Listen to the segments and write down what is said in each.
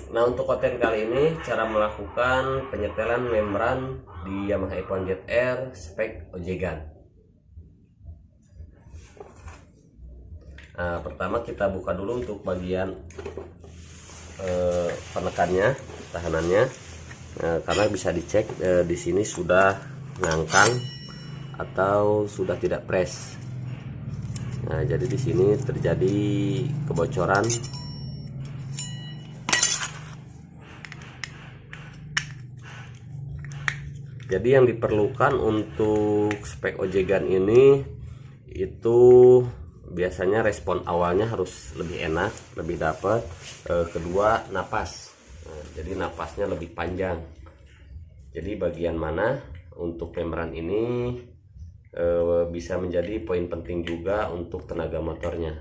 Nah, untuk konten kali ini cara melakukan penyetelan membran di Yamaha F1ZR spek Ojegan. Nah, pertama kita buka dulu untuk bagian penekannya, tahanannya. Nah, karena bisa dicek di sini sudah ngangkang atau sudah tidak press. Nah, jadi di sini terjadi kebocoran. Jadi yang diperlukan untuk spek Ojegan ini itu biasanya respon awalnya harus lebih enak, lebih dapat. Kedua, napas. Nah, jadi napasnya lebih panjang. Jadi bagian mana untuk membran ini bisa menjadi poin penting juga untuk tenaga motornya.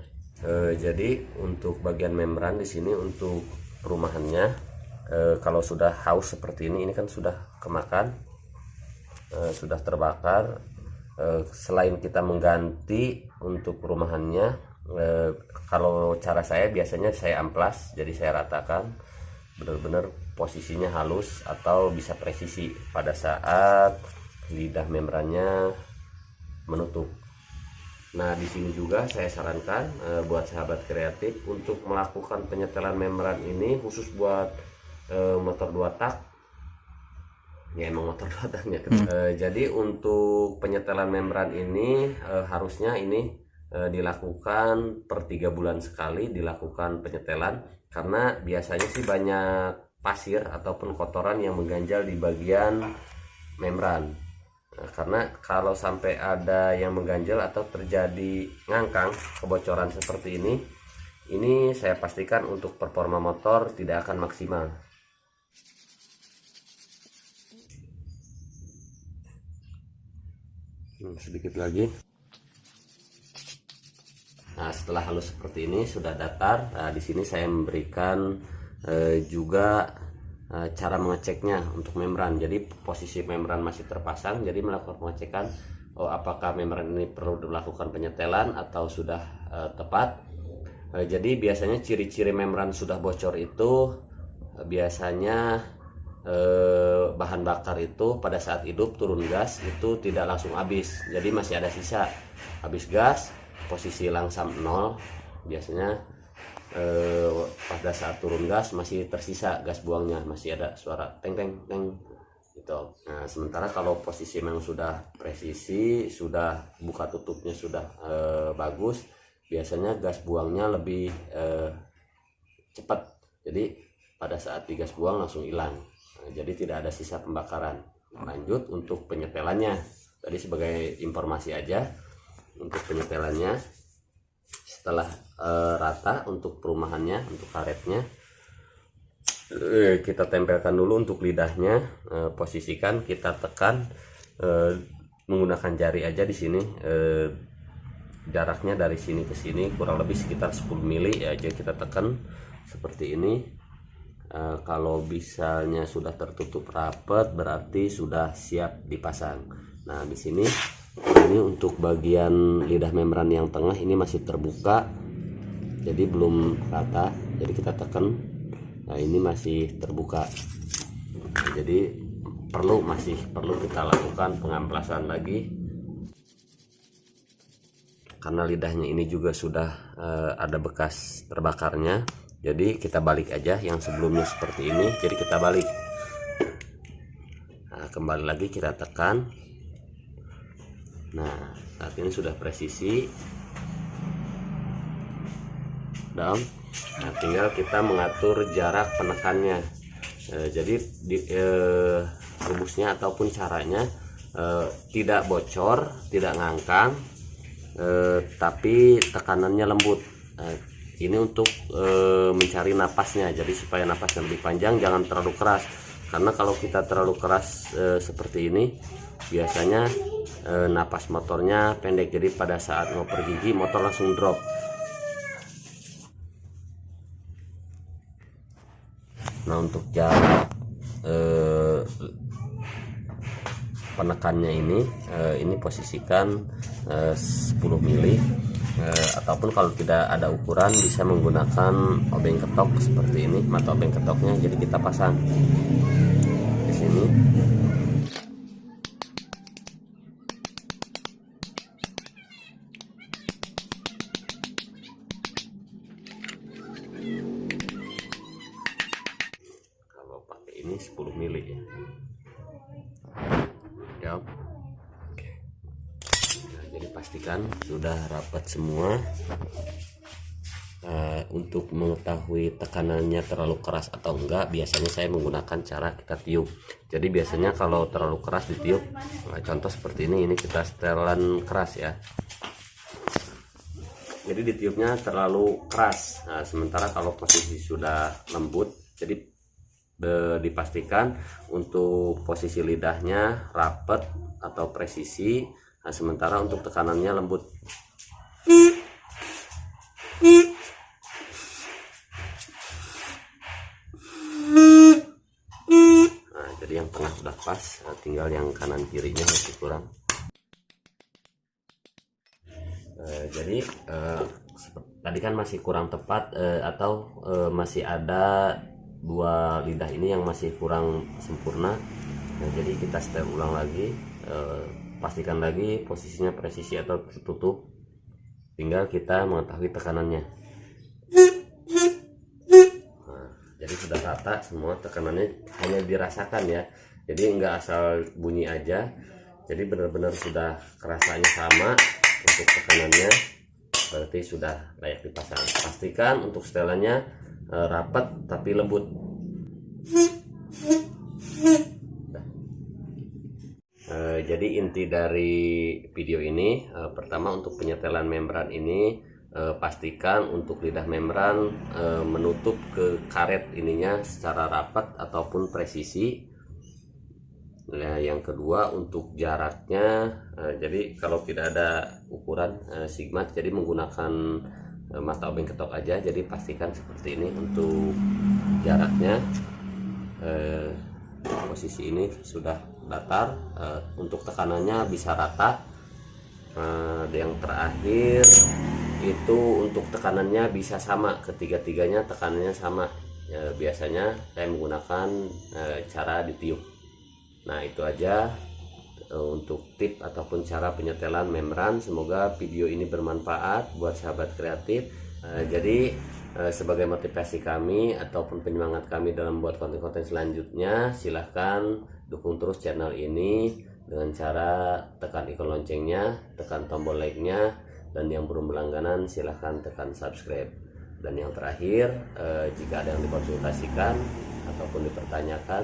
Jadi untuk bagian membran di sini untuk perumahannya, kalau sudah haus seperti ini kan sudah kemakan. Sudah terbakar. Selain kita mengganti untuk perumahannya, kalau cara saya biasanya saya amplas, jadi saya ratakan benar-benar posisinya halus atau bisa presisi pada saat lidah membrannya menutup. Nah, di sini juga saya sarankan buat sahabat kreatif untuk melakukan penyetelan membran ini khusus buat motor 2 tak. Ya, emang motor 2 taknya. Jadi untuk penyetelan membran ini harusnya ini dilakukan per 3 bulan sekali dilakukan penyetelan, karena biasanya sih banyak pasir ataupun kotoran yang mengganjal di bagian membran. Nah, karena kalau sampai ada yang mengganjal atau terjadi ngangkang, kebocoran seperti ini saya pastikan untuk performa motor tidak akan maksimal. Sedikit lagi. Nah, setelah halus seperti ini sudah datar. Nah, di sini saya memberikan juga cara mengeceknya untuk membran. Jadi posisi membran masih terpasang, jadi melakukan pengecekan apakah membran ini perlu dilakukan penyetelan atau sudah tepat. Jadi biasanya ciri-ciri membran sudah bocor itu biasanya bahan bakar itu pada saat hidup turun gas itu tidak langsung habis, jadi masih ada sisa. Habis gas posisi langsam 0 biasanya, pada saat turun gas masih tersisa gas buangnya, masih ada suara teng teng teng gitu. Nah, sementara kalau posisi memang sudah presisi, sudah buka tutupnya sudah bagus, biasanya gas buangnya lebih cepat, jadi pada saat digas buang langsung hilang. Jadi tidak ada sisa pembakaran. Lanjut untuk penyetelannya. Tadi sebagai informasi aja untuk penyetelannya, setelah rata untuk perumahannya, untuk karetnya, kita tempelkan dulu untuk lidahnya. Posisikan, kita tekan menggunakan jari aja di sini. Jaraknya dari sini ke sini kurang lebih sekitar 10 mili aja kita tekan seperti ini. Kalau misalnya sudah tertutup rapat berarti sudah siap dipasang. Nah, di sini ini untuk bagian lidah membran yang tengah ini masih terbuka, jadi belum rata, jadi kita tekan. Nah, ini masih terbuka, nah, jadi masih perlu kita lakukan pengamplasan lagi, karena lidahnya ini juga sudah ada bekas terbakarnya. Jadi kita balik aja yang sebelumnya seperti ini, jadi kita balik. Nah, kembali lagi kita tekan. Nah, saat ini sudah presisi down. Nah, tinggal kita mengatur jarak penekannya. Jadi rumusnya ataupun caranya tidak bocor, tidak ngangkang, tapi tekanannya lembut. Ini untuk mencari napasnya, jadi supaya napasnya lebih panjang, jangan terlalu keras, karena kalau kita terlalu keras seperti ini biasanya napas motornya pendek, jadi pada saat ngoper gigi motor langsung drop. Nah, untuk jarak penekannya ini posisikan 10 mili. ataupun kalau tidak ada ukuran bisa menggunakan obeng ketok seperti ini, mata obeng ketoknya. Jadi kita pasang di sini. Kalau pakai ini 10 mili ya. Siap. Oke. Nah, jadi pastikan sudah rapat semua. Untuk mengetahui tekanannya terlalu keras atau enggak, biasanya saya menggunakan cara kita tiup. Jadi biasanya kalau terlalu keras ditiup, contoh seperti ini kita setelan keras ya. Jadi ditiupnya terlalu keras. Nah, sementara kalau posisi sudah lembut, jadi dipastikan untuk posisi lidahnya rapat atau presisi. Nah, sementara untuk tekanannya lembut. Nah, jadi yang tengah sudah pas, tinggal yang kanan kirinya masih kurang. Jadi tadi kan masih kurang tepat, atau masih ada dua lidah ini yang masih kurang sempurna. Nah, jadi kita setel ulang lagi, pastikan lagi posisinya presisi atau tertutup, tinggal kita mengetahui tekanannya. Nah, jadi sudah rata semua, tekanannya hanya dirasakan ya, jadi nggak asal bunyi aja. Jadi benar-benar sudah kerasanya sama untuk tekanannya, berarti sudah layak dipasang. Pastikan untuk setelannya rapat tapi lembut. Jadi inti dari video ini, pertama untuk penyetelan membran ini, pastikan untuk lidah membran menutup ke karet ininya secara rapat ataupun presisi. Nah, yang kedua untuk jaraknya, jadi kalau tidak ada ukuran sigmat, jadi menggunakan mata obeng ketok aja. Jadi pastikan seperti ini untuk jaraknya. Posisi ini sudah datar, untuk tekanannya bisa rata. Yang terakhir itu untuk tekanannya bisa sama, ketiga-tiganya tekanannya sama. Biasanya saya menggunakan cara ditiup. Nah, itu aja untuk tip ataupun cara penyetelan membran. Semoga video ini bermanfaat buat sahabat kreatif. Jadi sebagai motivasi kami ataupun penyemangat kami dalam membuat konten-konten selanjutnya, silahkan dukung terus channel ini dengan cara tekan ikon loncengnya, tekan tombol like-nya, dan yang belum berlangganan silahkan tekan subscribe. Dan yang terakhir, jika ada yang dikonsultasikan ataupun dipertanyakan,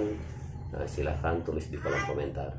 silahkan tulis di kolom komentar.